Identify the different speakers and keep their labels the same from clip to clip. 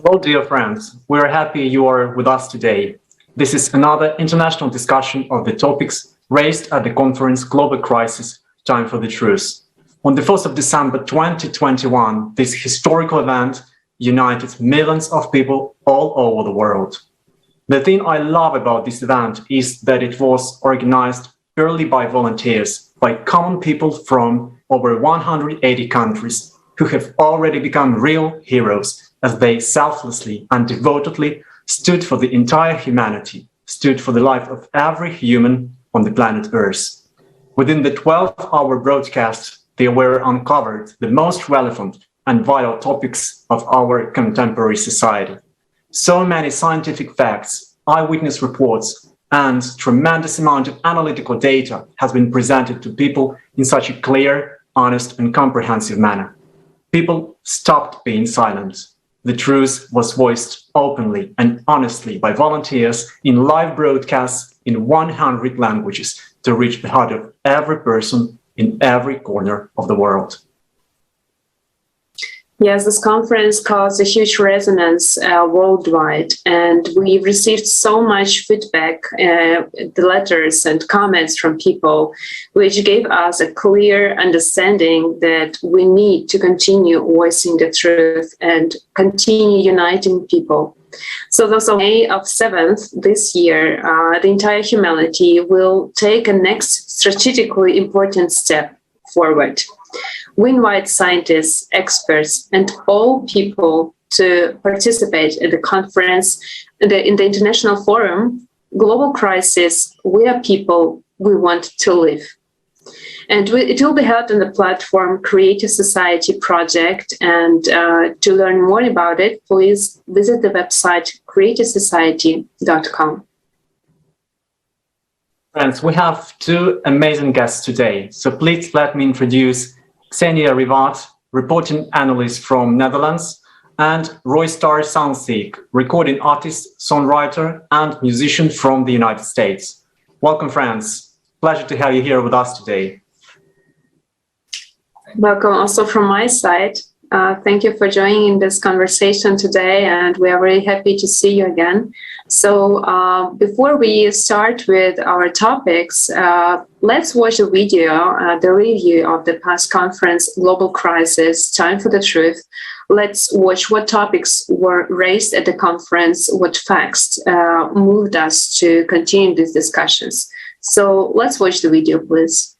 Speaker 1: Hello, dear friends. We are happy you are with us today. This is another international discussion of the topics raised at the conference Global Crisis, Time for the Truth. On the 1st of December 2021, this historical event united millions of people all over the world. The thing I love about this event is that it was organized purely by volunteers, by common people from over 180 countries who have already become real heroes as they selflessly and devotedly stood for the entire humanity, stood for the life of every human on the planet Earth. Within the 12-hour broadcast, they were uncovered the most relevant and vital topics of our contemporary society. So many scientific facts, eyewitness reports, and tremendous amount of analytical data has been presented to people in such a clear, honest, and comprehensive manner. People stopped being silent. The truth was voiced openly and honestly by volunteers in live broadcasts in 100 languages to reach the heart of every person in every corner of the world.
Speaker 2: Yes, this conference caused a huge resonance worldwide, and we received so much feedback, the letters and comments from people, which gave us a clear understanding that we need to continue voicing the truth and continue uniting people. So thus on May 7th this year, the entire humanity will take a next strategically important step forward. We invite scientists, experts, and all people to participate at the conference in the International Forum, Global Crisis, We Are People, We Want to Live. And it will be held on the platform Creative Society Project. And to learn more about it, please visit the website creativesociety.com.
Speaker 1: Friends, we have two amazing guests today. So please let me introduce Ksenia Rivat, reporting analyst from Netherlands, and RoyStar SoundSick, recording artist, songwriter, and musician from the United States. Welcome, friends. Pleasure to have you here with us today.
Speaker 2: Welcome also from my side. Thank you for joining this conversation today, and we are very happy to see you again. So before we start with our topics, let's watch a video, the review of the past conference, Global Crisis, Time for the Truth. Let's watch what topics were raised at the conference, what facts moved us to continue these discussions. So let's watch the video, please.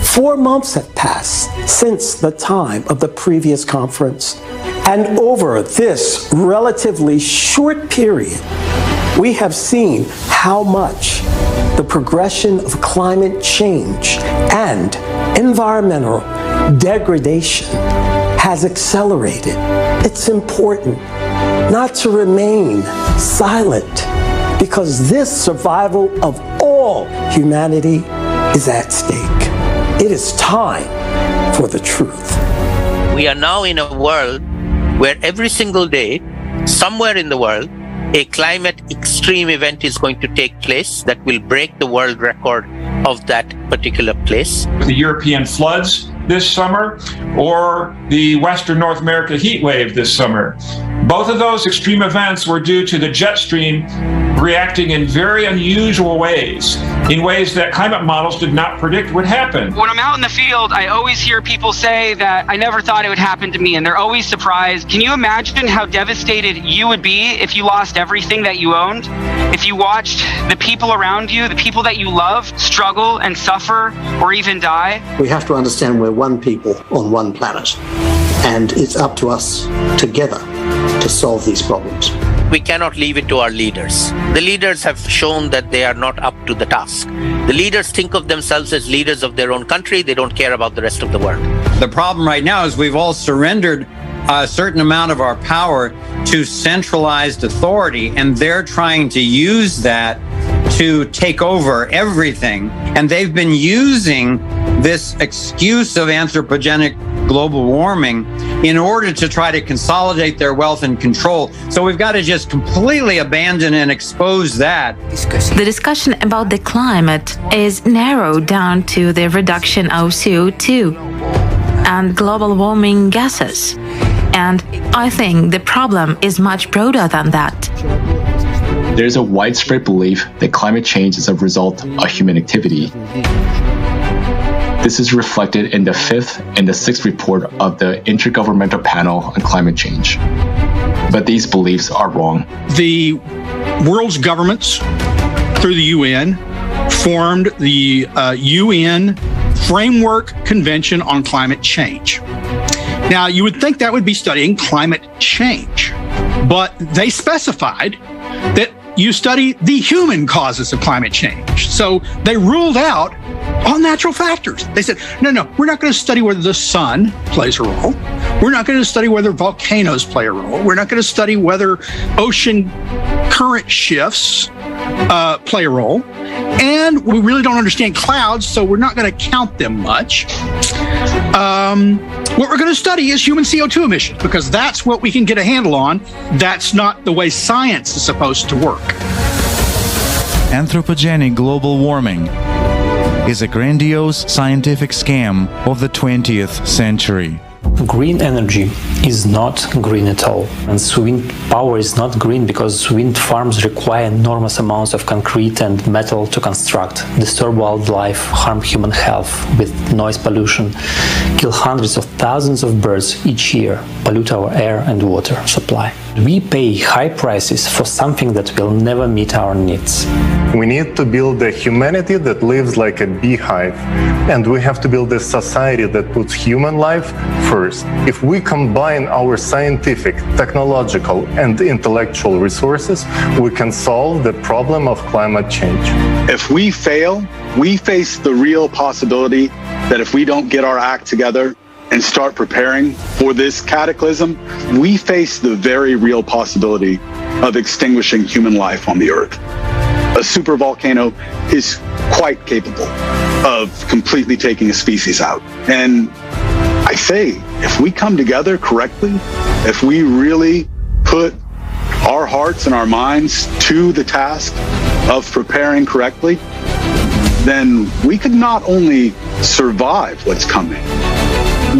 Speaker 3: Four months have passed since the time of the previous conference, and over this relatively short period, we have seen how much the progression of climate change and environmental degradation has accelerated. It's important not to remain silent, because this survival of all humanity is at stake. It is time for the truth.
Speaker 4: We are now in a world where every single day, somewhere in the world, a climate extreme event is going to take place that will break the world record of that particular place.
Speaker 5: The European floods this summer, or the Western North America heat wave this summer. Both of those extreme events were due to the jet stream reacting in very unusual ways, in ways that climate models did not predict would happen.
Speaker 6: When I'm out in the field, I always hear people say that I never thought it would happen to me, and they're always surprised. Can you imagine how devastated you would be if you lost everything that you owned? If you watched the people around you, the people that you love, struggle and suffer or even die?
Speaker 7: We have to understand we're one people on one planet, and it's up to us together to solve these problems.
Speaker 4: We cannot leave it to our leaders. The leaders have shown that they are not up to the task. The leaders think of themselves as leaders of their own country. They don't care about the rest of the world.
Speaker 8: The problem right now is we've all surrendered a certain amount of our power to centralized authority, and they're trying to use that to take over everything. And they've been using this excuse of anthropogenic global warming in order to try to consolidate their wealth and control. So we've got to just completely abandon and expose that.
Speaker 9: The discussion about the climate is narrowed down to the reduction of CO2 and global warming gases. And I think the problem is much broader than that.
Speaker 10: There's a widespread belief that climate change is a result of human activity. This is reflected in the 5th and the 6th report of the Intergovernmental Panel on Climate Change. But these beliefs are wrong.
Speaker 11: The world's governments, through the UN, formed the UN Framework Convention on Climate Change. Now, you would think that would be studying climate change, but they specified that you study the human causes of climate change. So they ruled out all natural factors. They said, no, we're not going to study whether the sun plays a role. We're not going to study whether volcanoes play a role. We're not going to study whether ocean current shifts play a role. And we really don't understand clouds, so we're not going to count them much. What we're going to study is human CO2 emissions, because that's what we can get a handle on. That's not the way science is supposed to work.
Speaker 12: Anthropogenic global warming is a grandiose scientific scam of the 20th century.
Speaker 13: Green energy is not green at all. And wind power is not green because wind farms require enormous amounts of concrete and metal to construct, disturb wildlife, harm human health with noise pollution, kill hundreds of thousands of birds each year, pollute our air and water supply. We pay high prices for something that will never meet our needs.
Speaker 14: We need to build a humanity that lives like a beehive, and we have to build a society that puts human life first. If we combine our scientific, technological, and intellectual resources, we can solve the problem of climate change.
Speaker 15: If we fail, we face the real possibility that if we don't get our act together and start preparing for this cataclysm, we face the very real possibility of extinguishing human life on the Earth. A supervolcano is quite capable of completely taking a species out. And I say, if we come together correctly, if we really put our hearts and our minds to the task of preparing correctly, then we could not only survive what's coming,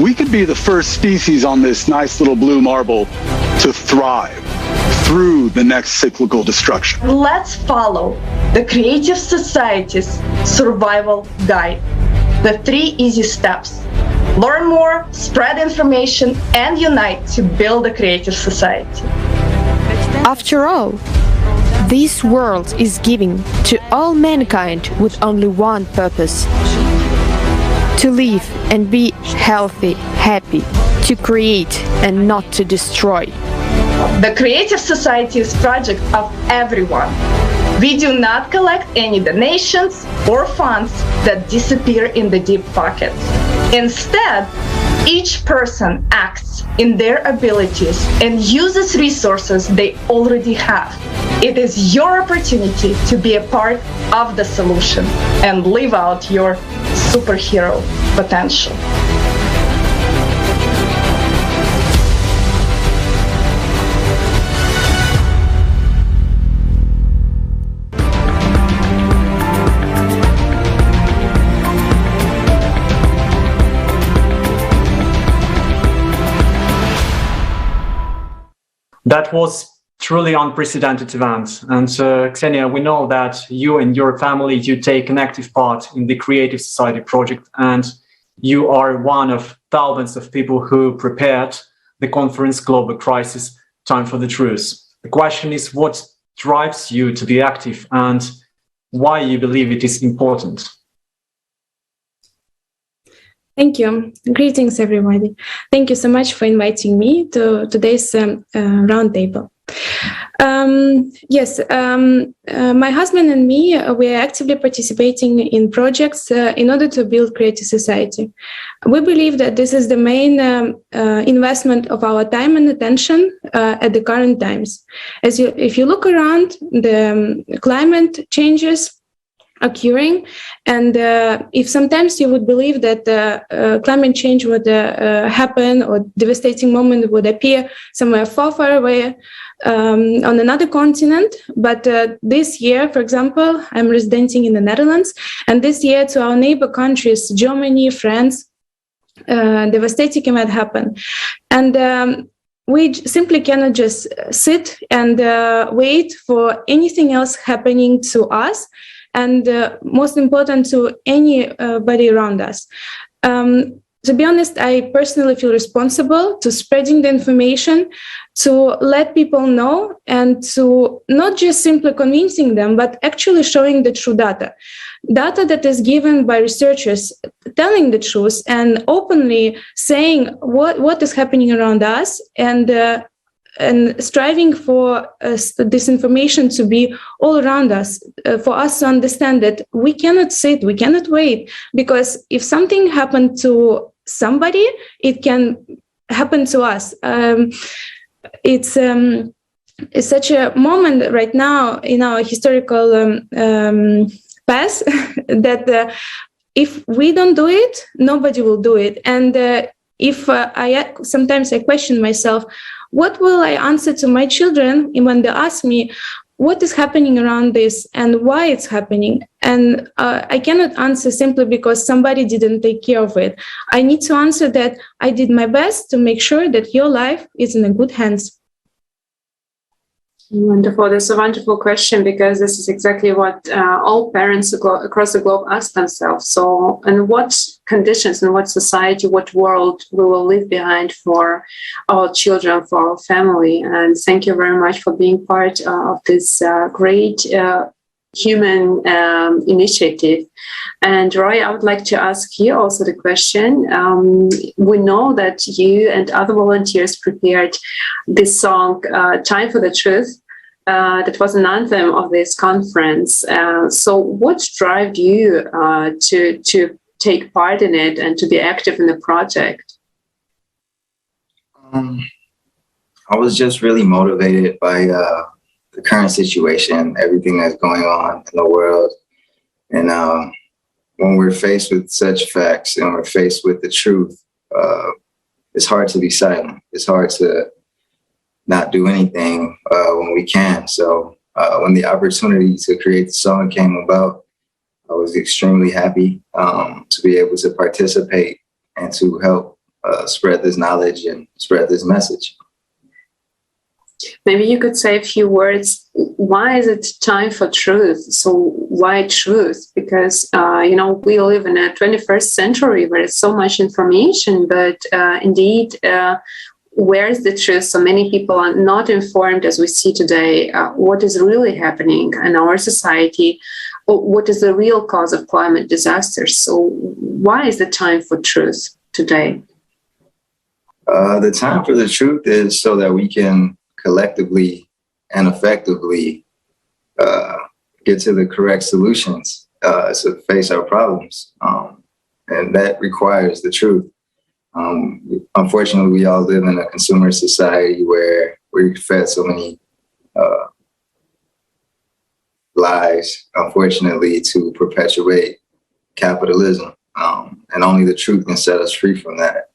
Speaker 15: we could be the first species on this nice little blue marble to thrive through the next cyclical destruction.
Speaker 16: Let's follow the Creative Society's survival guide. The 3 easy steps. Learn more, spread information, and unite to build a creative society.
Speaker 17: After all, this world is given to all mankind with only one purpose: to live and be healthy, happy, to create and not to destroy.
Speaker 16: The Creative Society is a project of everyone. We do not collect any donations or funds that disappear in the deep pockets. Instead, each person acts in their abilities and uses resources they already have. It is your opportunity to be a part of the solution and live out your superhero potential.
Speaker 1: That was truly unprecedented event. And Ksenia, we know that you and your family, you take an active part in the Creative Society project, and you are one of thousands of people who prepared the conference Global Crisis, Time for the Truth. The question is, what drives you to be active and why you believe it is important?
Speaker 18: Thank you. Greetings, everybody. Thank you so much for inviting me to today's roundtable. My husband and me, we are actively participating in projects in order to build creative society. We believe that this is the main investment of our time and attention at the current times. If you look around, the climate changes occurring. And if sometimes you would believe that climate change would happen or devastating moment would appear somewhere far, far away on another continent. But this year, for example, I'm residing in the Netherlands, and this year to our neighbor countries, Germany, France, devastating event happened. And we simply cannot just sit and wait for anything else happening to us, and most important, to anybody around us. To be honest, I personally feel responsible to spreading the information, to let people know, and to not just simply convincing them, but actually showing the true data that is given by researchers, telling the truth and openly saying what is happening around us, and striving for this information to be all around us, for us to understand that we cannot sit, we cannot wait, because if something happened to somebody, it can happen to us. It's such a moment right now in our historical past that if we don't do it, nobody will do it. And if sometimes I question myself, what will I answer to my children when they ask me what is happening around this and why it's happening? And I cannot answer simply because somebody didn't take care of it. I need to answer that I did my best to make sure that your life is in a good hands.
Speaker 2: Wonderful. That's a wonderful question, because this is exactly what all parents across the globe ask themselves. So, in what conditions, in what society, what world we will leave behind for our children, for our family? And thank you very much for being part of this great human initiative. And Roy, I would like to ask you also the question. We know that you and other volunteers prepared this song, Time for the Truth. That was an anthem of this conference. So what drove you to take part in it and to be active in the project?
Speaker 19: I was just really motivated by the current situation, everything that's going on in the world. And when we're faced with such facts and we're faced with the truth, it's hard to be silent. It's hard to not do anything when we can. So when the opportunity to create the song came about, I was extremely happy to be able to participate and to help spread this knowledge and spread this message.
Speaker 2: Maybe you could say a few words. Why is it time for truth? So why truth? Because, we live in a 21st century where there's so much information, but indeed, where is the truth? So many people are not informed, as we see today, what is really happening in our society, what is the real cause of climate disasters. So why is the time for truth today?
Speaker 19: The time for the truth is so that we can collectively and effectively get to the correct solutions to face our problems. And that requires the truth. Unfortunately, we all live in a consumer society where we're fed so many lies, unfortunately, to perpetuate capitalism. And only the truth can set us free from that.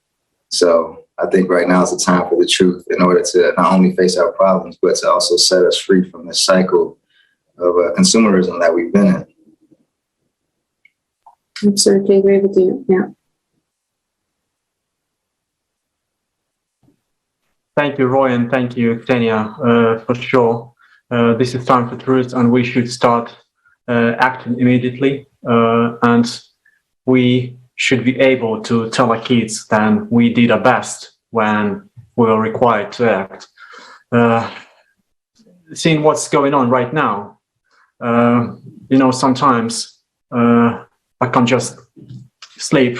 Speaker 19: So I think right now is the time for the truth in order to not only face our problems, but to also set us free from the cycle of consumerism that we've been in.
Speaker 2: Absolutely agree with you. Yeah.
Speaker 1: Thank you, Roy, and thank you, Ksenia, for sure. This is time for truth, and we should start acting immediately. And we should be able to tell our kids that we did our best when we were required to act. Seeing what's going on right now, sometimes I can't just sleep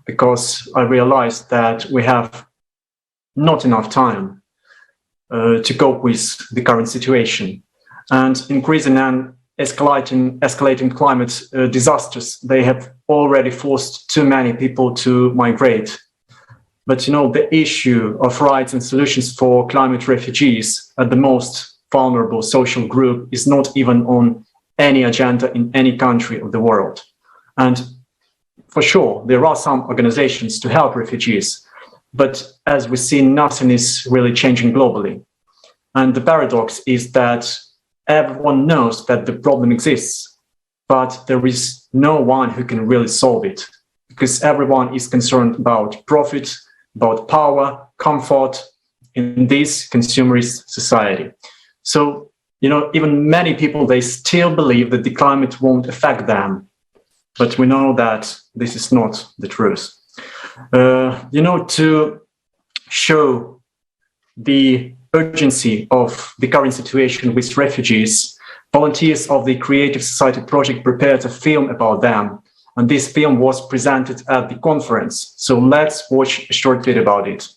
Speaker 1: because I realize that we have not enough time to cope with the current situation. And increasing and escalating climate disasters, they have already forced too many people to migrate. But the issue of rights and solutions for climate refugees at the most vulnerable social group is not even on any agenda in any country of the world. And for sure, there are some organizations to help refugees, but as we see, nothing is really changing globally. And the paradox is that everyone knows that the problem exists, but there is no one who can really solve it, because everyone is concerned about profit, about power, comfort in this consumerist society. So, even many people, they still believe that the climate won't affect them, but we know that this is not the truth. To show the urgency of the current situation with refugees, volunteers of the Creative Society Project prepared a film about them, and this film was presented at the conference. So let's watch a short video about it.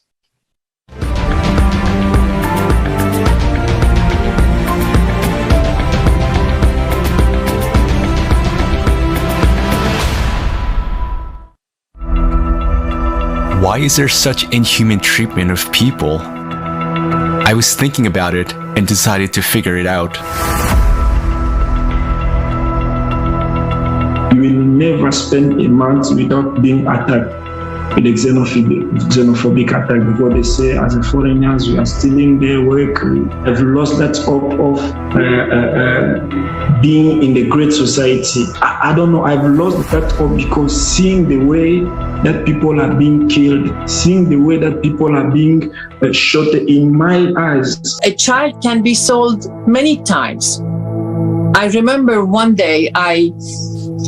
Speaker 20: Why is there such inhuman treatment of people? I was thinking about it and decided to figure it out.
Speaker 21: You will never spend a month without being attacked with a xenophobic attack, because they say as a foreigners we are stealing their work. I've lost that hope of being in the great society. I don't know, I've lost that hope, because seeing the way that people are being killed, seeing the way that people are being shot in my eyes.
Speaker 22: A child can be sold many times. I remember one day I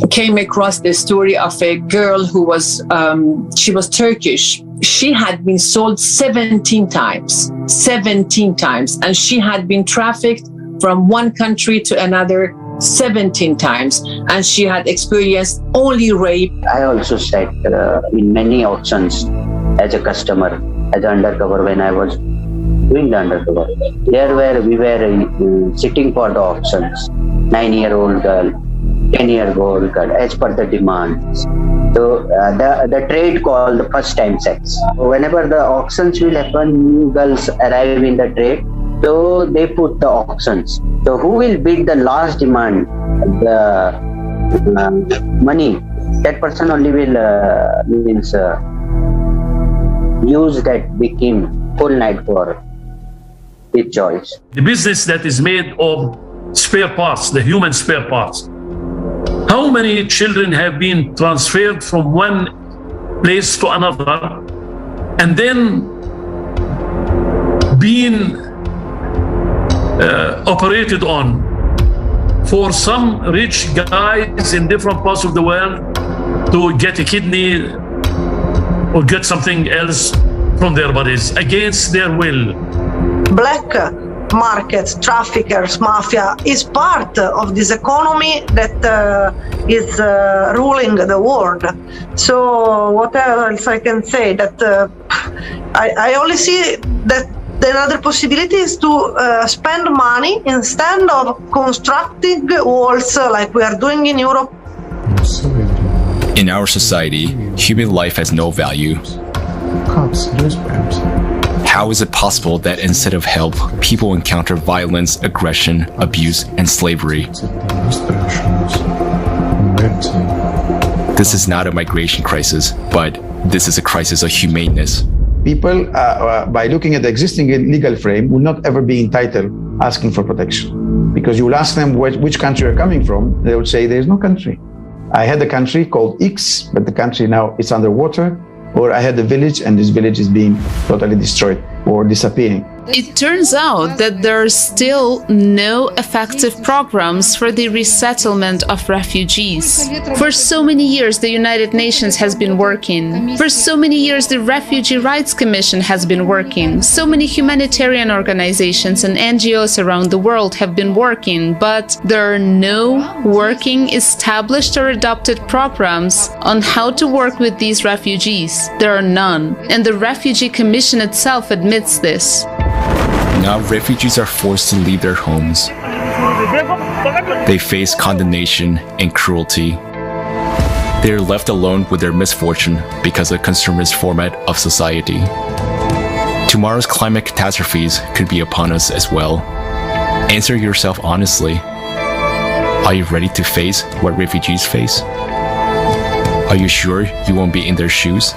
Speaker 22: came across the story of a girl who was, she was Turkish. She had been sold 17 times, and she had been trafficked from one country to another 17 times, and she had experienced only rape.
Speaker 23: I also sat in many auctions as a customer, as an undercover when I was doing the undercover. We were sitting for the auctions, 9-year-old girl, 10-year-old girl, as per the demands. So the trade called the first time sex. Whenever the auctions will happen, new girls arrive in the trade, so they put the auctions. So who will bid the last demand, the money, that person only will use that victim whole night for his choice.
Speaker 24: The business that is made of spare parts, the human spare parts. How many children have been transferred from one place to another and then being operated on for some rich guys in different parts of the world to get a kidney or get something else from their bodies against their will?
Speaker 25: Black markets, traffickers, mafia is part of this economy that is ruling the world. So what else I can say? That I only see that another possibility is to spend money instead of constructing walls like we are doing in Europe.
Speaker 20: In our society, human life has no value. How is it possible that instead of help, people encounter violence, aggression, abuse, and slavery? This is not a migration crisis, but this is a crisis of humaneness.
Speaker 26: People, by looking at the existing legal frame, will not ever be entitled asking for protection. Because you will ask them which country you're coming from, they will say there's no country. I had a country called X, but the country now is underwater. Or I had a village and this village is being totally destroyed or disappearing.
Speaker 27: It turns out that there are still no effective programs for the resettlement of refugees. For so many years, the United Nations has been working. For so many years, the Refugee Rights Commission has been working. So many humanitarian organizations and NGOs around the world have been working, but there are no working, established or adopted programs on how to work with these refugees. There are none, and the Refugee Commission itself admits this.
Speaker 20: Now refugees are forced to leave their homes. They face condemnation and cruelty. They are left alone with their misfortune because of the consumerist format of society. Tomorrow's climate catastrophes could be upon us as well. Answer yourself honestly. Are you ready to face what refugees face? Are you sure you won't be in their shoes?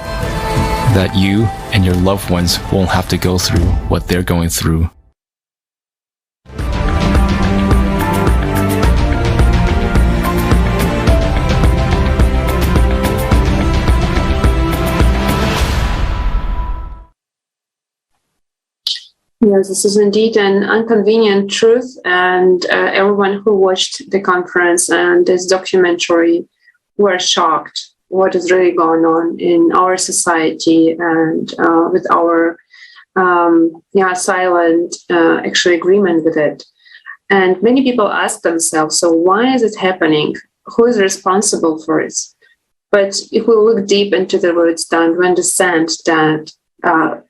Speaker 20: That you and your loved ones won't have to go through what they're going through?
Speaker 2: Yes, this is indeed an inconvenient truth, and everyone who watched the conference and this documentary were shocked what is really going on in our society and with our silent actually agreement with it. And many people ask themselves, so why is it happening? Who is responsible for it? But if we look deep into the roots, then we understand that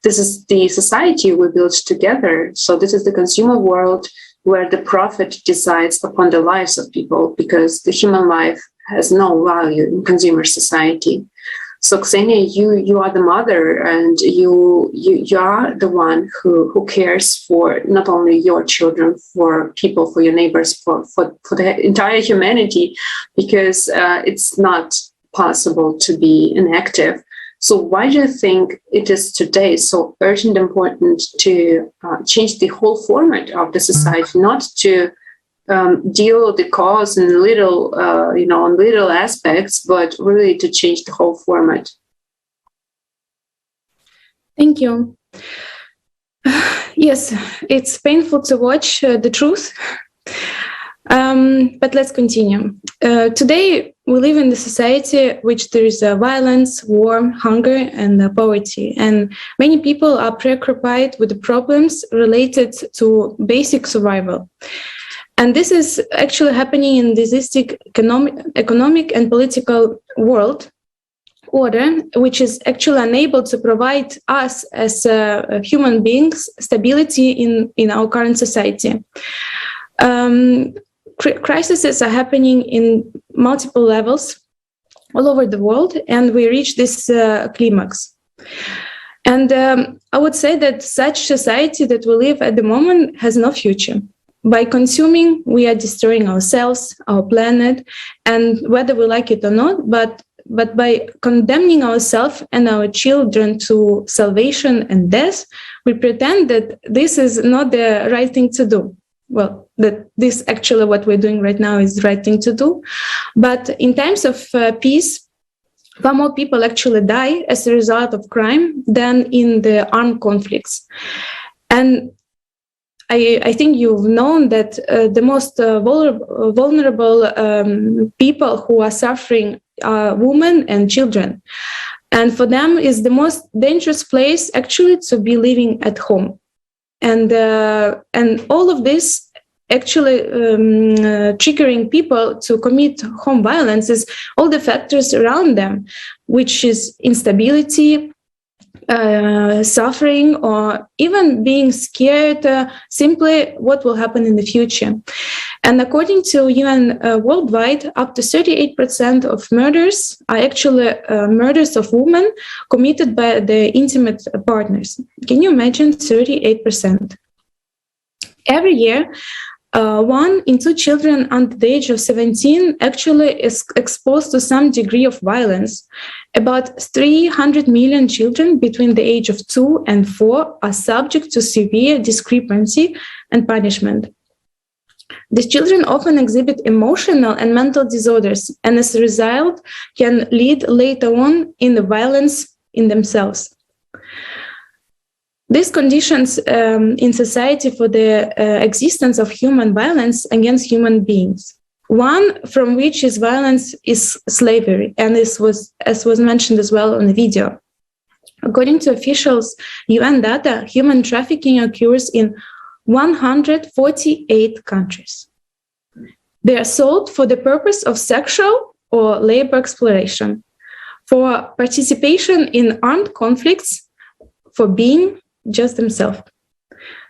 Speaker 2: this is the society we built together. So this is the consumer world where the profit decides upon the lives of people, because the human life has no value in consumer society. So Ksenia, you are the mother, and you are the one who cares for not only your children, for people, for your neighbors, for the entire humanity, because it's not possible to be inactive. So why do you think it is today so urgent and important to change the whole format of the society, not to deal with the cause in little, on little aspects, but really to change the whole format?
Speaker 18: Thank you. Yes, it's painful to watch the truth. But let's continue. Today, we live in a society which there is violence, war, hunger, and poverty. And many people are preoccupied with the problems related to basic survival. And this is actually happening in the existing economic and political world order, which is actually unable to provide us as human beings stability in our current society. Crises are happening in multiple levels all over the world, and we reach this climax. And I would say that such society that we live at the moment has no future. By consuming, we are destroying ourselves, our planet, and whether we like it or not, but by condemning ourselves and our children to salvation and death, we pretend that this is not the right thing to do. Well, that this actually what we're doing right now is the right thing to do. But in times of peace, far more people actually die as a result of crime than in the armed conflicts. And I think you've known that the most vulnerable people who are suffering are women and children. And for them is the most dangerous place actually to be living at home. And all of this actually triggering people to commit home violence is all the factors around them, which is instability, suffering, or even being scared simply what will happen in the future. And according to UN worldwide, up to 38% of murders are actually murders of women committed by their intimate partners. Can you imagine 38%? Every year, 1 in 2 children under the age of 17 actually is exposed to some degree of violence. About 300 million children between the age of 2 and 4 are subject to severe discrepancy and punishment. These children often exhibit emotional and mental disorders, and as a result can lead later on in the violence in themselves. These conditions in society for the existence of human violence against human beings. One from which is violence is slavery, and this was, as was mentioned as well on the video. According to officials' UN data, human trafficking occurs in 148 countries. They are sold for the purpose of sexual or labor exploration, for participation in armed conflicts, for being just themselves.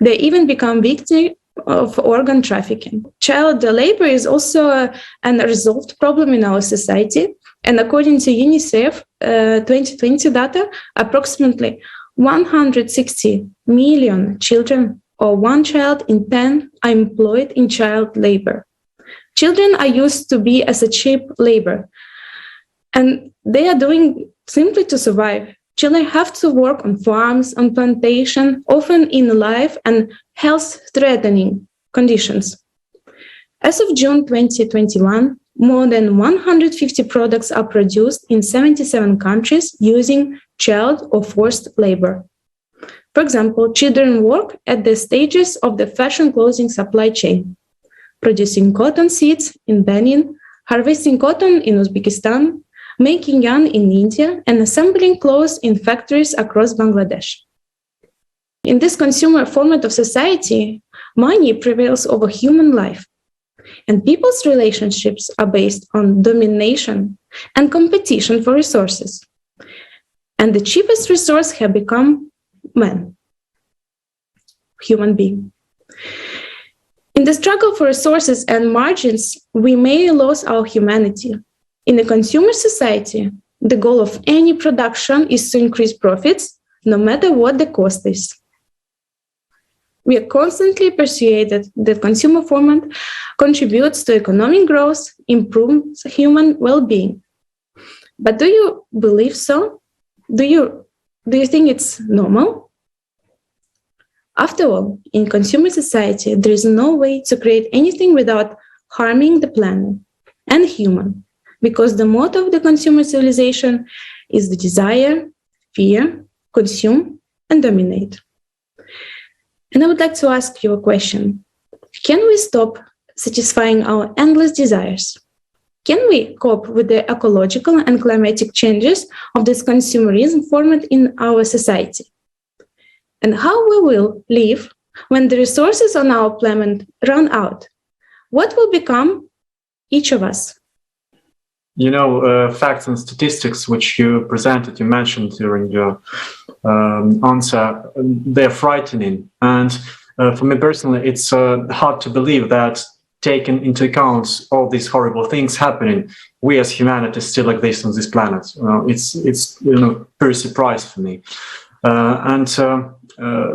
Speaker 18: They even become victims of organ trafficking. Child labor is also an unresolved problem in our society. And according to UNICEF 2020 data, approximately 160 million children, or 1 child in 10, are employed in child labor. Children are used to be as a cheap labor, and they are doing simply to survive. Children have to work on farms, on plantation, often in life and health-threatening conditions. As of June 2021, more than 150 products are produced in 77 countries using child or forced labor. For example, children work at the stages of the fashion clothing supply chain, producing cotton seeds in Benin, harvesting cotton in Uzbekistan, making yarn in India, and assembling clothes in factories across Bangladesh. In this consumer format of society, money prevails over human life, and people's relationships are based on domination and competition for resources. And the cheapest resource have become man, human being. In the struggle for resources and margins, we may lose our humanity. In a consumer society, the goal of any production is to increase profits, no matter what the cost is. We are constantly persuaded that consumer format contributes to economic growth, improves human well-being. But do you believe so? Do you think it's normal? After all, in consumer society, there is no way to create anything without harming the planet and human, because the motto of the consumer civilization is the desire, fear, consume, and dominate. And I would like to ask you a question. Can we stop satisfying our endless desires? Can we cope with the ecological and climatic changes of this consumerism format in our society? And how we will live when the resources on our planet run out? What will become each of us?
Speaker 1: You know, facts and statistics which you presented, you mentioned during your answer, they're frightening. And for me personally, it's hard to believe that taking into account all these horrible things happening, we as humanity still exist on this planet. It's very surprise for me.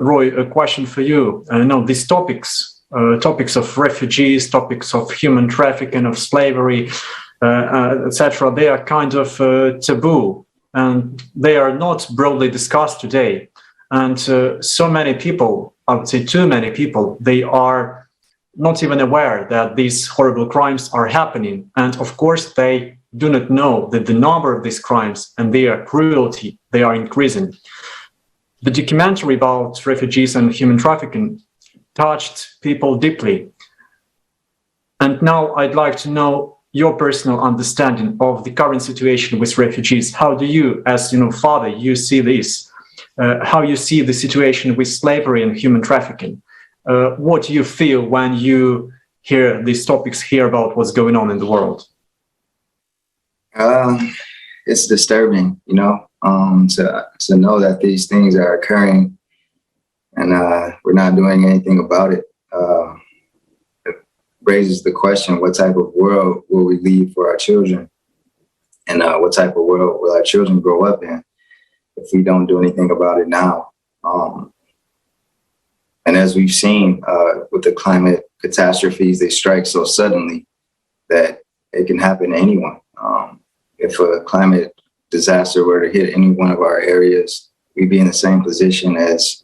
Speaker 1: Roy, a question for you. These topics of refugees, topics of human trafficking, of slavery, etc., they are kind of taboo, and they are not broadly discussed today. And so many people, I would say too many people, they are not even aware that these horrible crimes are happening. And of course, they do not know that the number of these crimes and their cruelty, they are increasing. The documentary about refugees and human trafficking touched people deeply. And now I'd like to know your personal understanding of the current situation with refugees. How do you, as father, you see this? How you see the situation with slavery and human trafficking? What do you feel when you hear these topics, hear about what's going on in the world?
Speaker 19: It's disturbing, to know that these things are occurring and we're not doing anything about it. It raises the question, what type of world will we leave for our children? And what type of world will our children grow up in if we don't do anything about it now? And as we've seen with the climate catastrophes, they strike so suddenly that it can happen to anyone. If a climate disaster were to hit any one of our areas, we'd be in the same position as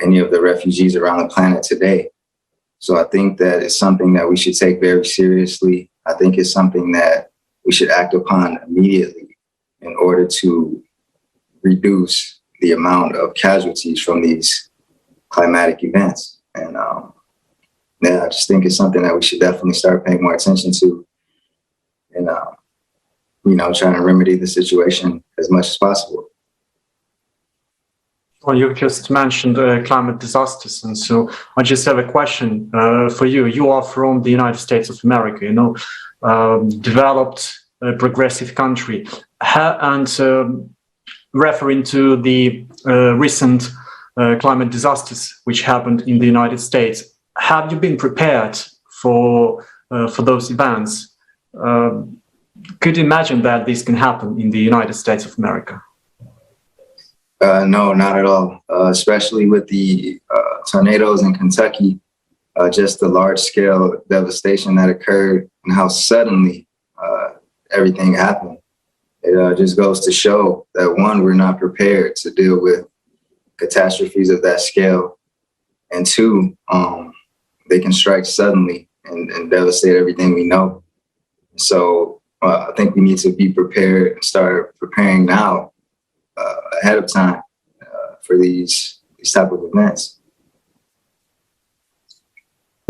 Speaker 19: any of the refugees around the planet today. So I think that it's something that we should take very seriously. I think it's something that we should act upon immediately in order to reduce the amount of casualties from these climatic events. And I just think it's something that we should definitely start paying more attention to and, trying to remedy the situation as much as possible.
Speaker 1: Well, you just mentioned climate disasters, and so I just have a question for you. You are from the United States of America, developed, progressive country, and referring to the recent climate disasters which happened in the United States. Have you been prepared for those events? Could you imagine that this can happen in the United States of America?
Speaker 19: No, not at all. Especially with the tornadoes in Kentucky. just the large-scale devastation that occurred and how suddenly everything happened. It just goes to show that, one, we're not prepared to deal with catastrophes of that scale, and two, they can strike suddenly and devastate everything we know. So I think we need to be prepared and start preparing now ahead of time for these type of events.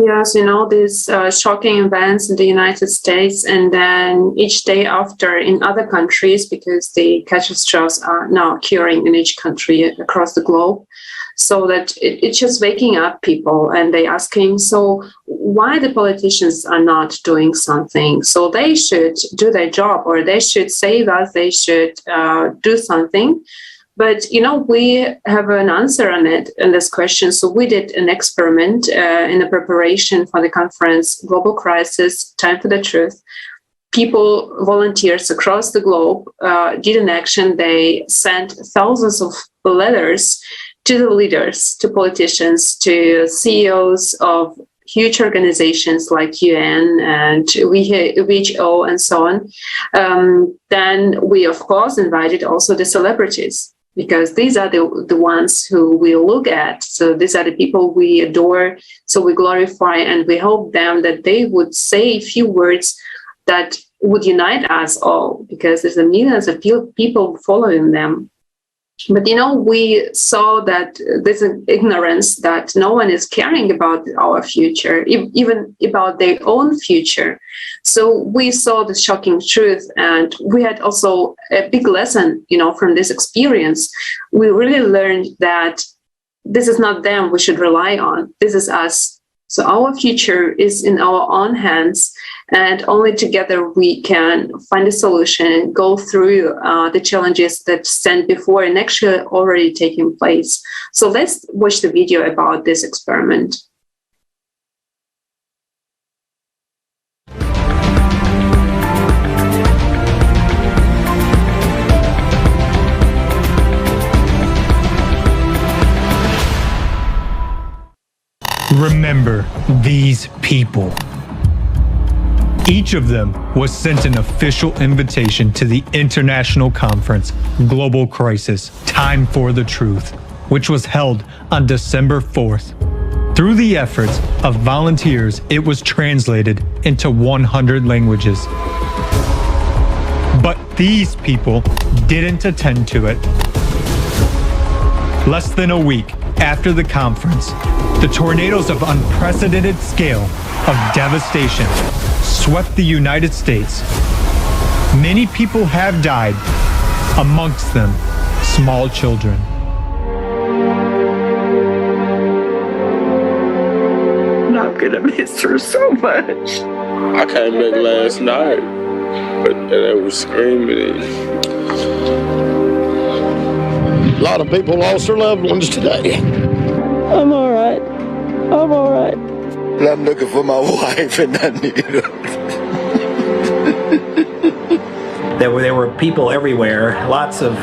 Speaker 2: Yes, these shocking events in the United States, and then each day after in other countries, because the catastrophes are now occurring in each country across the globe. So that it's just waking up people, and they asking, so why the politicians are not doing something? So they should do their job, or they should save us, they should do something. But, we have an answer on it, in this question. So we did an experiment in the preparation for the conference, Global Crisis, Time for the Truth. People, volunteers across the globe did an action. They sent thousands of letters to the leaders, to politicians, to CEOs of huge organizations like UN and WHO and so on. Then we, of course, invited also the celebrities, because these are the ones who we look at. So these are the people we adore, so we glorify, and we hope them that they would say a few words that would unite us all, because there's millions of people following them. But, we saw that there's an ignorance, that no one is caring about our future, even about their own future. So we saw the shocking truth, and we had also a big lesson, from this experience. We really learned that this is not them we should rely on. This is us. So our future is in our own hands, and only together we can find a solution and go through the challenges that stand before and actually already taking place. So let's watch the video about this experiment.
Speaker 3: Remember these people. Each of them was sent an official invitation to the international conference, Global Crisis, Time for the Truth, which was held on December 4th. Through the efforts of volunteers, it was translated into 100 languages. But these people didn't attend to it. Less than a week after the conference, the tornadoes of unprecedented scale of devastation swept the United States. Many people have died, amongst them small children.
Speaker 4: I'm gonna miss her so much.
Speaker 5: I came back last night, but they were screaming.
Speaker 4: A lot of people lost their loved ones today. I'm all right. I'm all right. And I'm looking for my wife, and I need her.
Speaker 6: There were people everywhere, lots of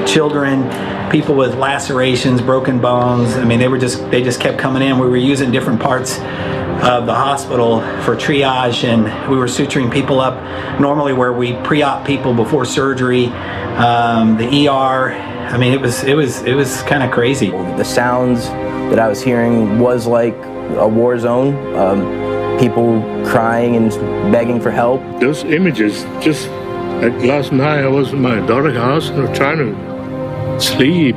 Speaker 6: children, people with lacerations, broken bones. I mean, they just kept coming in. We were using different parts of the hospital for triage, and we were suturing people up normally where we pre-op people before surgery, the ER. I mean, it was kind of crazy.
Speaker 7: The sounds that I was hearing was like a war zone. People crying and begging for help.
Speaker 4: Those images, just like last night, I was in my daughter's house and I was trying to sleep,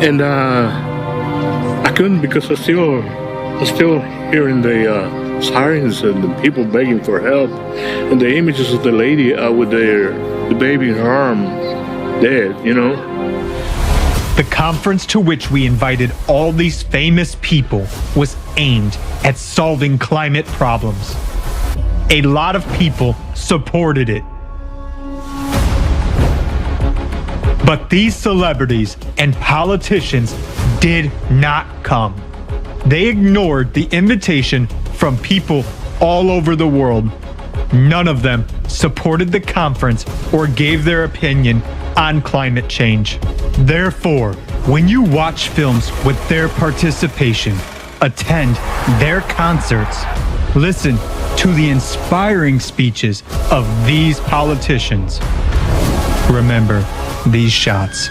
Speaker 4: and I couldn't because I was still hearing the sirens and the people begging for help, and the images of the lady with the baby in her arm, dead,
Speaker 3: The conference to which we invited all these famous people was aimed at solving climate problems. A lot of people supported it. But these celebrities and politicians did not come. They ignored the invitation from people all over the world. None of them supported the conference or gave their opinion on climate change. Therefore, when you watch films with their participation, attend their concerts, listen to the inspiring speeches of these politicians. Remember these shots.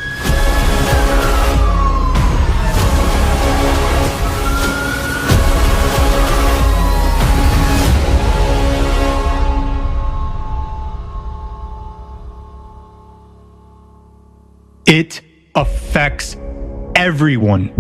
Speaker 3: It affects everyone.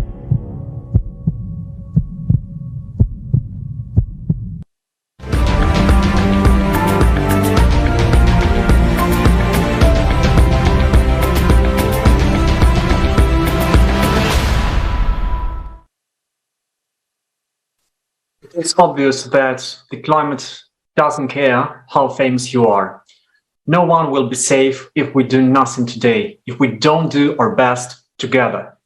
Speaker 1: It's obvious that the climate doesn't care how famous you are. No one will be safe if we do nothing today, if we don't do our best together.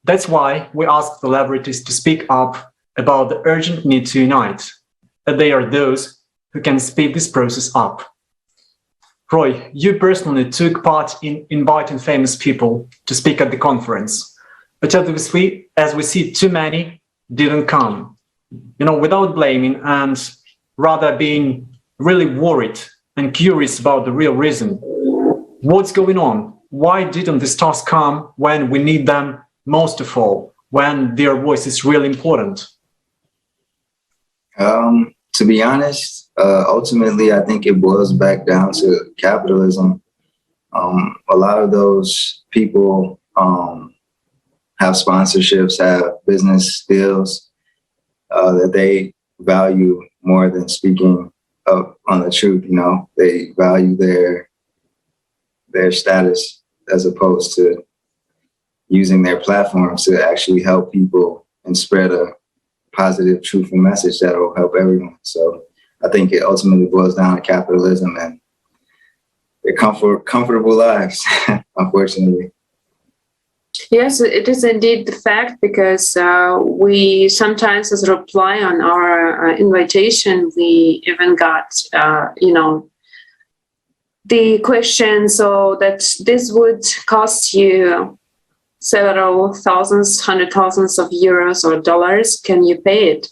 Speaker 1: That's why we ask celebrities to speak up about the urgent need to unite, that they are those who can speed this process up. Roy, you personally took part in inviting famous people to speak at the conference, but as we see, too many didn't come. Without blaming and rather being really worried and curious about the real reason. What's going on? Why didn't the stars come when we need them most of all, when their voice is really important?
Speaker 19: To be honest, ultimately, I think it boils back down to capitalism. A lot of those people have sponsorships, have business deals that they value more than speaking up on the truth. They value their status as opposed to using their platforms to actually help people and spread a positive, truthful message that will help everyone. So I think it ultimately boils down to capitalism and their comfortable lives, unfortunately.
Speaker 2: Yes, it is indeed the fact, because we sometimes, as a reply on our invitation, we even got, the question, so that this would cost you several thousands, hundred thousands of euros or dollars. Can you pay it?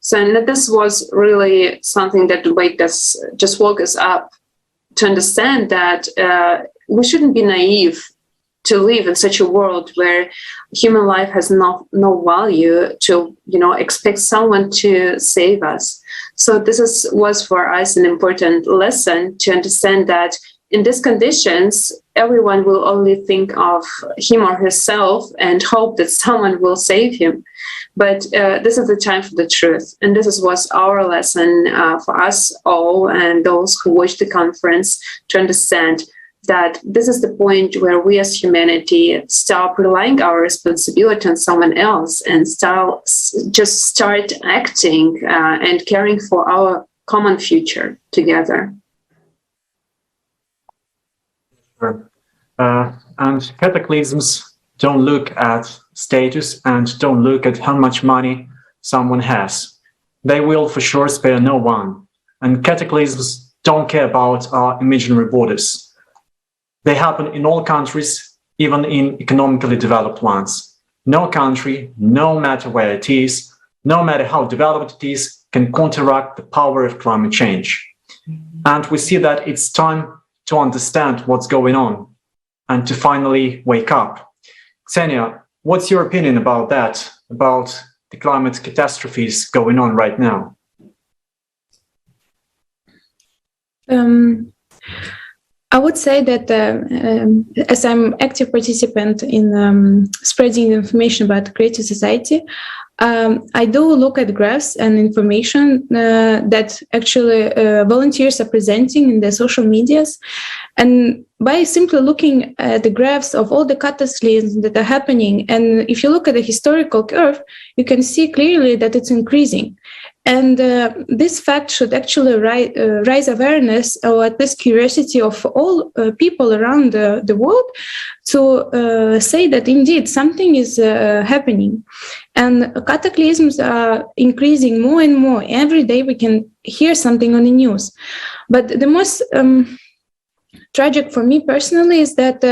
Speaker 2: So and this was really something that woke us up to understand that we shouldn't be naive to live in such a world where human life has no value to, expect someone to save us. So this was for us an important lesson to understand that in these conditions, everyone will only think of him or herself and hope that someone will save him. But this is the time for the truth. And this was our lesson for us all and those who watched the conference to understand that this is the point where we as humanity stop relying our responsibility on someone else and start acting and caring for our common future together.
Speaker 1: Sure. And cataclysms don't look at status and don't look at how much money someone has. They will for sure spare no one. And cataclysms don't care about our imaginary borders. They happen in all countries, even in economically developed ones. No country, no matter where it is, no matter how developed it is, can counteract the power of climate change. And we see that it's time to understand what's going on and to finally wake up. Ksenia, what's your opinion about that, about the climate catastrophes going on right now?
Speaker 18: I would say that as I'm active participant in spreading information about creative society, I do look at graphs and information that actually volunteers are presenting in their social medias. And by simply looking at the graphs of all the cataclysms that are happening, and if you look at the historical curve, you can see clearly that it's increasing. And this fact should actually raise awareness, or at least curiosity, of all people around the world to say that indeed something is happening. And cataclysms are increasing more and more. Every day we can hear something on the news. But the most tragic for me personally is that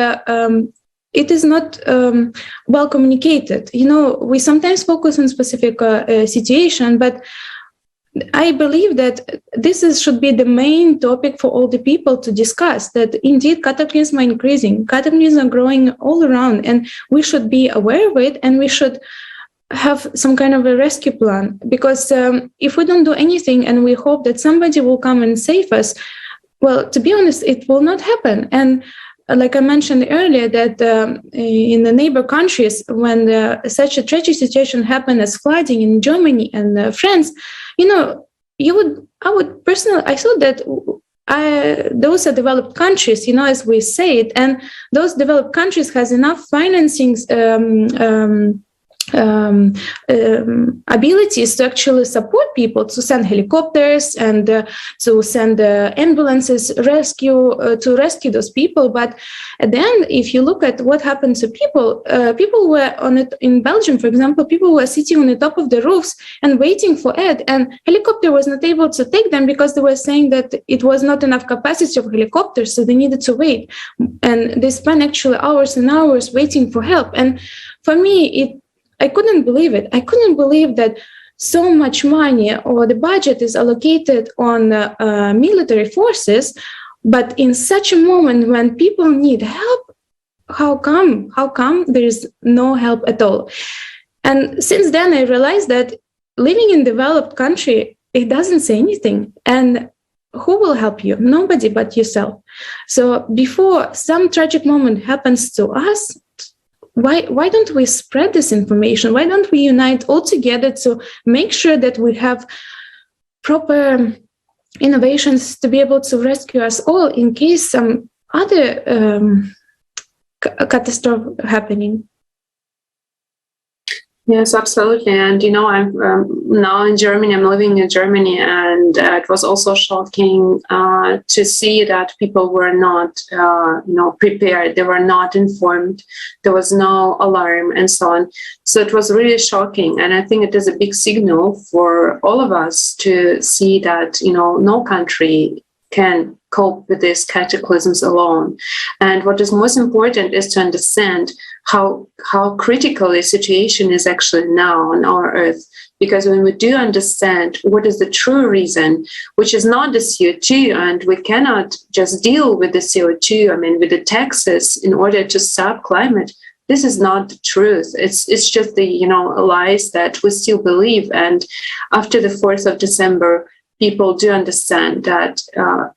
Speaker 18: it is not well communicated. We sometimes focus on specific situation, but I believe that this should be the main topic for all the people to discuss, that indeed cataclysms are increasing, cataclysms are growing all around, and we should be aware of it, and we should have some kind of a rescue plan. Because if we don't do anything and we hope that somebody will come and save us, well, to be honest, it will not happen. And like I mentioned earlier, that in the neighbor countries, when such a tragic situation happened as flooding in Germany and France, I would personally, I thought that those are developed countries, as we say it, and those developed countries has enough financing abilities to actually support people, to send helicopters and to send ambulances to rescue those people. But then if you look at what happened to people were on it in Belgium, for example, people were sitting on the top of the roofs and waiting for aid, and helicopter was not able to take them because they were saying that it was not enough capacity of helicopters, so they needed to wait, and they spent actually hours and hours waiting for help. And for me, I couldn't believe it. I couldn't believe that so much money or the budget is allocated on military forces, but in such a moment when people need help, how come there is no help at all? And since then, I realized that living in developed country, it doesn't say anything. And who will help you? Nobody but yourself. So before some tragic moment happens to us, why don't we spread this information? Why don't we unite all together to make sure that we have proper innovations to be able to rescue us all in case some other catastrophe happening?
Speaker 2: Yes, absolutely. And, I'm now in Germany, I'm living in Germany, and it was also shocking to see that people were not, prepared. They were not informed. There was no alarm and so on. So it was really shocking. And I think it is a big signal for all of us to see that, no country can cope with these cataclysms alone. And what is most important is to understand how critical the situation is actually now on our Earth. Because when we do understand what is the true reason, which is not the CO2, and we cannot just deal with the CO2, with the taxes in order to stop climate, this is not the truth. It's just the lies that we still believe. And after the 4th of December, people do understand that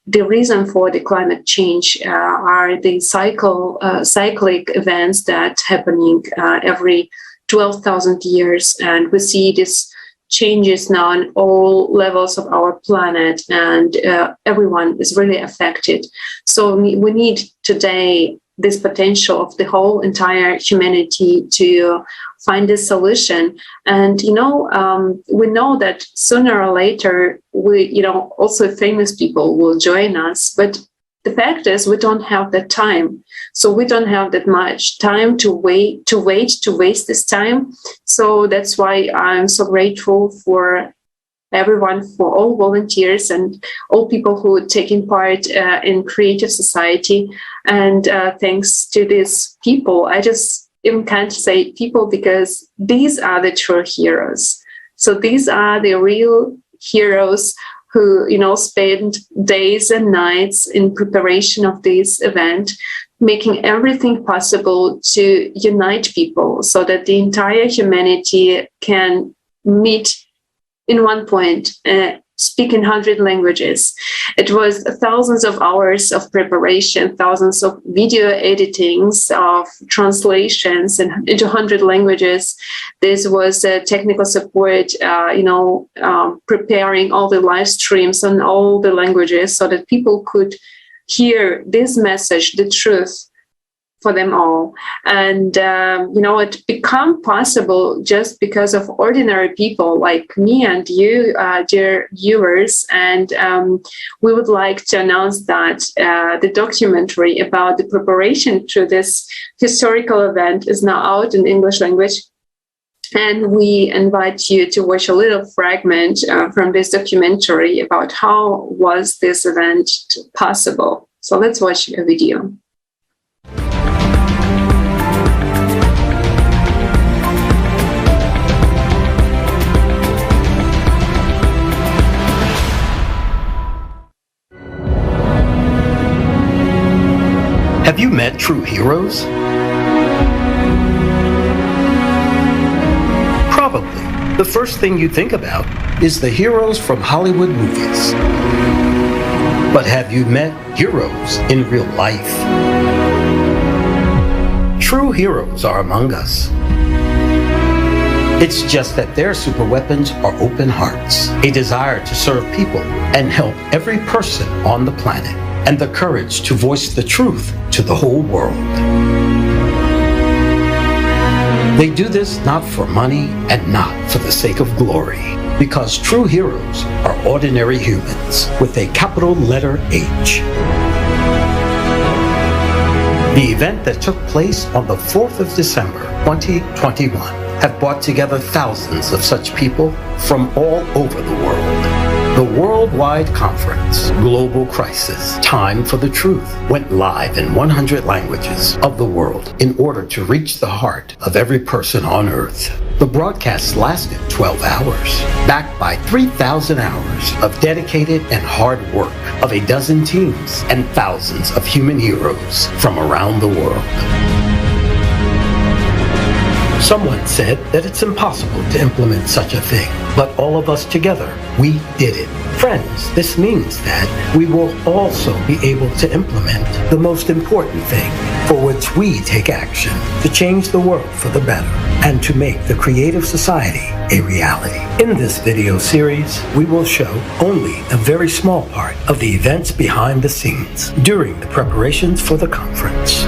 Speaker 2: the reason for the climate change are the cyclic events that happening every 12,000 years. And we see these changes now on all levels of our planet, and everyone is really affected. So we need today this potential of the whole entire humanity to find a solution. And, we know that sooner or later, also famous people will join us. But the fact is, we don't have that time. So we don't have that much time to waste this time. So that's why I'm so grateful for everyone, for all volunteers and all people who are taking part in creative society. And thanks to these people, I just even can't say people, because these are the true heroes. So these are the real heroes who, spend days and nights in preparation of this event, making everything possible to unite people so that the entire humanity can meet in one point, speak in 100 languages. It was thousands of hours of preparation, thousands of video editings, of translations into 100 languages. This was technical support, preparing all the live streams on all the languages so that people could hear this message, the truth, for them all. And, it became possible just because of ordinary people like me and you, dear viewers. And we would like to announce that the documentary about the preparation to this historical event is now out in English language. And we invite you to watch a little fragment from this documentary about how was this event possible. So let's watch a video.
Speaker 8: Have you met true heroes? Probably the first thing you think about is the heroes from Hollywood movies. But have you met heroes in real life? True heroes are among us. It's just that their superweapons are open hearts, a desire to serve people and help every person on the planet, and the courage to voice the truth to the whole world. They do this not for money and not for the sake of glory, because true heroes are ordinary humans with a capital letter H. The event that took place on the 4th of December, 2021, have brought together thousands of such people from all over the world. The worldwide conference, Global Crisis, Time for the Truth, went live in 100 languages of the world in order to reach the heart of every person on Earth. The broadcast lasted 12 hours, backed by 3,000 hours of dedicated and hard work of a dozen teams and thousands of human heroes from around the world. Someone said that it's impossible to implement such a thing, but all of us together, we did it. Friends, this means that we will also be able to implement the most important thing for which we take action to change the world for the better and to make the creative society a reality. In this video series, we will show only a very small part of the events behind the scenes during the preparations for the conference.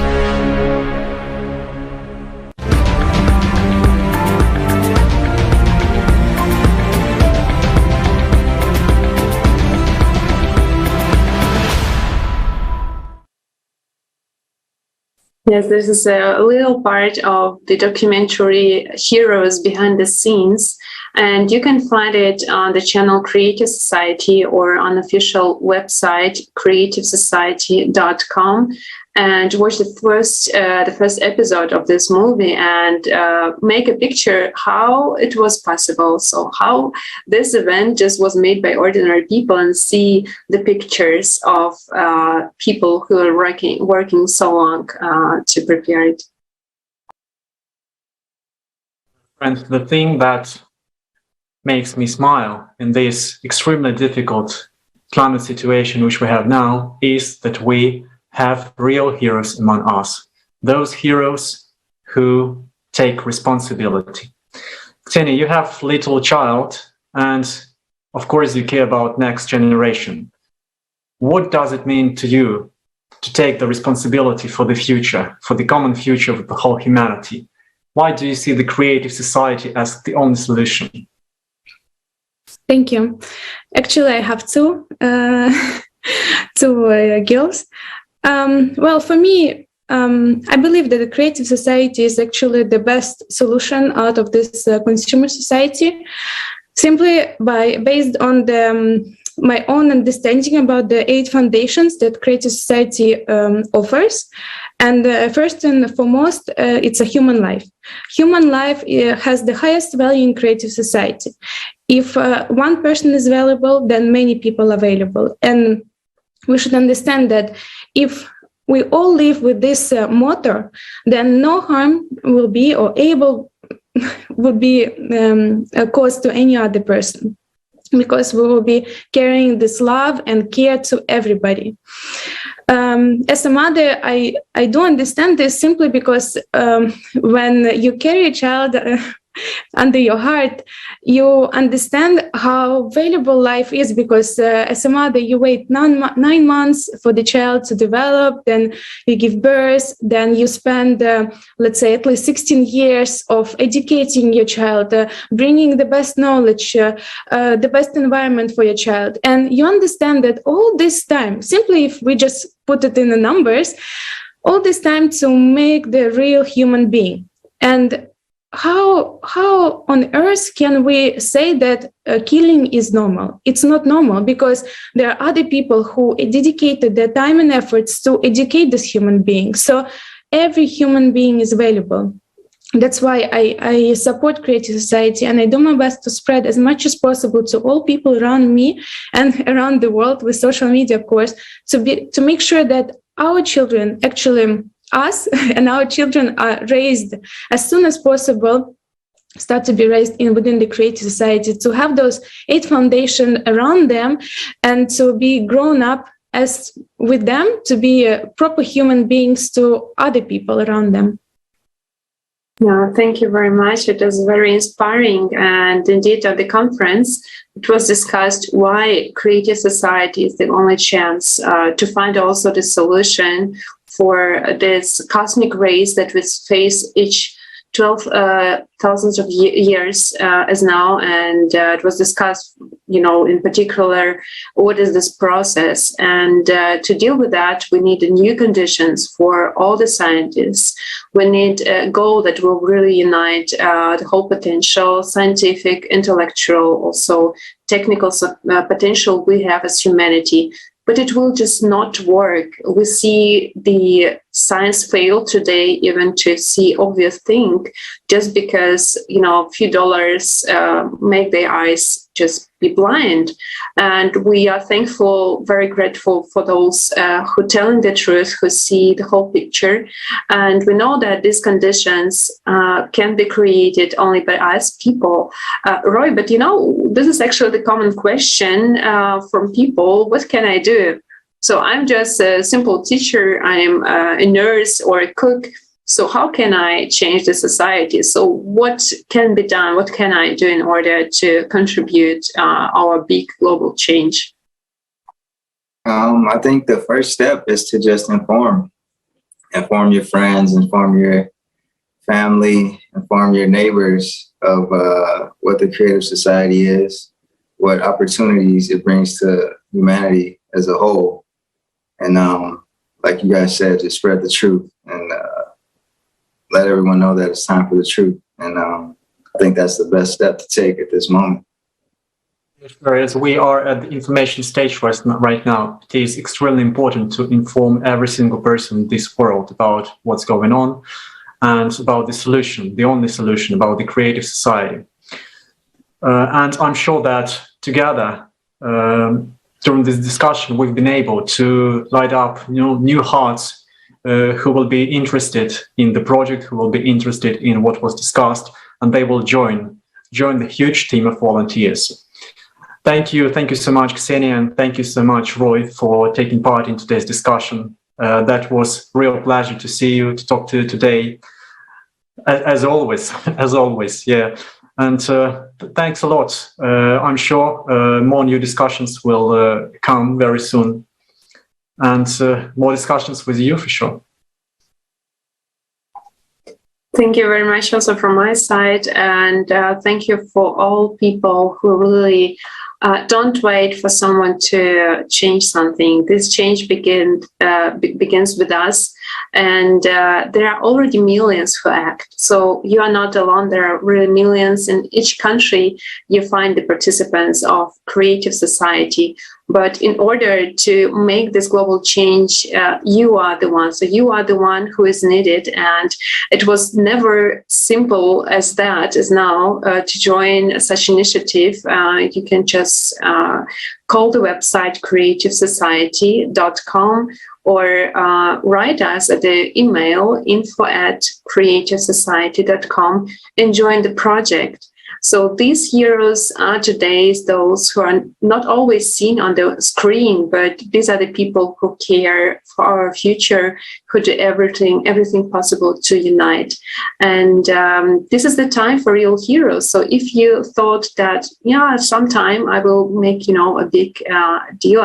Speaker 2: Yes, this is a little part of the documentary Heroes Behind the Scenes, and you can find it on the channel Creative Society or on official website creativesociety.com, and watch the first episode of this movie and make a picture how it was possible. So how this event just was made by ordinary people, and see the pictures of people who are working so long to prepare it.
Speaker 1: And the thing that makes me smile in this extremely difficult climate situation which we have now is that we have real heroes among us, those heroes who take responsibility. Ksenia, you have little child, and of course you care about next generation. What does it mean to you to take the responsibility for the future, for the common future of the whole humanity? Why do you see the creative society as the only solution?
Speaker 18: Thank you. Actually, I have two girls. Well, for me, I believe that the creative society is actually the best solution out of this consumer society, simply based on my own understanding about the 8 foundations that creative society offers. And first and foremost, it's a human life. Human life has the highest value in creative society. If one person is valuable, then many people are valuable. And we should understand that if we all live with this motto, then no harm will be caused to any other person, because we will be carrying this love and care to everybody. As a mother, I do understand this simply because when you carry a child under your heart, you understand how valuable life is, because as a mother, you wait 9 months for the child to develop, then you give birth, then you spend, let's say, at least 16 years of educating your child, bringing the best knowledge, the best environment for your child. And you understand that all this time, simply if we just put it in the numbers, all this time to make the real human being. And how on earth can we say that killing is normal? It's not normal, because there are other people who dedicated their time and efforts to educate this human being. So every human being is valuable. That's why I support creative society, and I do my best to spread as much as possible to all people around me and around the world with social media, of course, to make sure that our children, actually us and our children, are raised as soon as possible, start to be raised within the creative society, to have those 8 foundations around them and to be grown up as with them, to be proper human beings to other people around them.
Speaker 2: Yeah, thank you very much. It was very inspiring. And indeed, at the conference, it was discussed why creative society is the only chance to find also the solution for this cosmic race that we face each 12,000 of years as now, and it was discussed, in particular, what is this process? And to deal with that, we need new conditions for all the scientists. We need a goal that will really unite the whole potential, scientific, intellectual, also technical potential we have as humanity. But it will just not work. We see the science fail today even to see obvious thing, just because a few dollars make their eyes just be blind. And we are thankful, very grateful for those who telling the truth, who see the whole picture. And we know that these conditions can be created only by us people. Roy, but this is actually the common question from people: what can I do? So I'm just a simple teacher, I'm a nurse or a cook. So how can I change the society? So what can be done? What can I do in order to contribute our big global change?
Speaker 19: I think the first step is to just inform your friends, inform your family, inform your neighbors of what the creative society is, what opportunities it brings to humanity as a whole. And like you guys said, just spread the truth and let everyone know that it's time for the truth. And I think that's the best step to take at this moment.
Speaker 1: Whereas we are at the information stage right now, it is extremely important to inform every single person in this world about what's going on and about the solution, the only solution, about the creative society. And I'm sure that together, during this discussion, we've been able to light up new hearts who will be interested in the project, who will be interested in what was discussed, and they will join the huge team of volunteers. Thank you so much, Ksenia, and thank you so much, Roy, for taking part in today's discussion. That was a real pleasure to see you, to talk to you today, as always, yeah. And thanks a lot. I'm sure more new discussions will come very soon, and more discussions with you for sure.
Speaker 2: Thank you very much also from my side, and thank you for all people who really don't wait for someone to change something. This change begins with us, and there are already millions who act. So you are not alone. There are really millions in each country. You find the participants of creative society. But in order to make this global change, you are the one. So you are the one who is needed. And it was never simple as that as now to join such initiative. You can just call the website creativesociety.com or write us at the email info@creativesociety.com and join the project. So these heroes are today those who are not always seen on the screen, but these are the people who care for our future, who do everything possible to unite. And this is the time for real heroes. So if you thought that, sometime I will make, a big deal,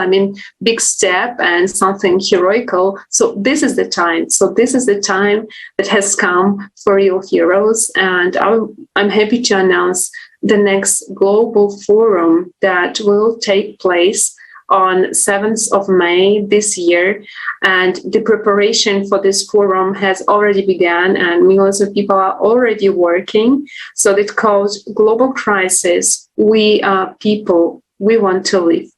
Speaker 2: big step and something heroical. So this is the time. So this is the time that has come for real heroes. And I'm happy to announce the next global forum that will take place on 7th of May this year. And the preparation for this forum has already begun and millions of people are already working. So it's called Global Crisis. We are people. We want to live.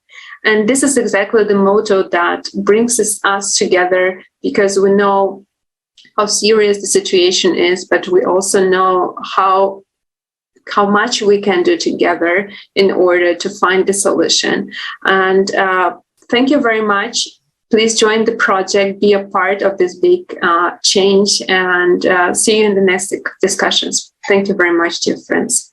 Speaker 2: And this is exactly the motto that brings us together, because we know how serious the situation is, but we also know how much we can do together in order to find the solution. And thank you very much. Please join the project, be a part of this big change, and see you in the next discussions. Thank you very much, dear friends.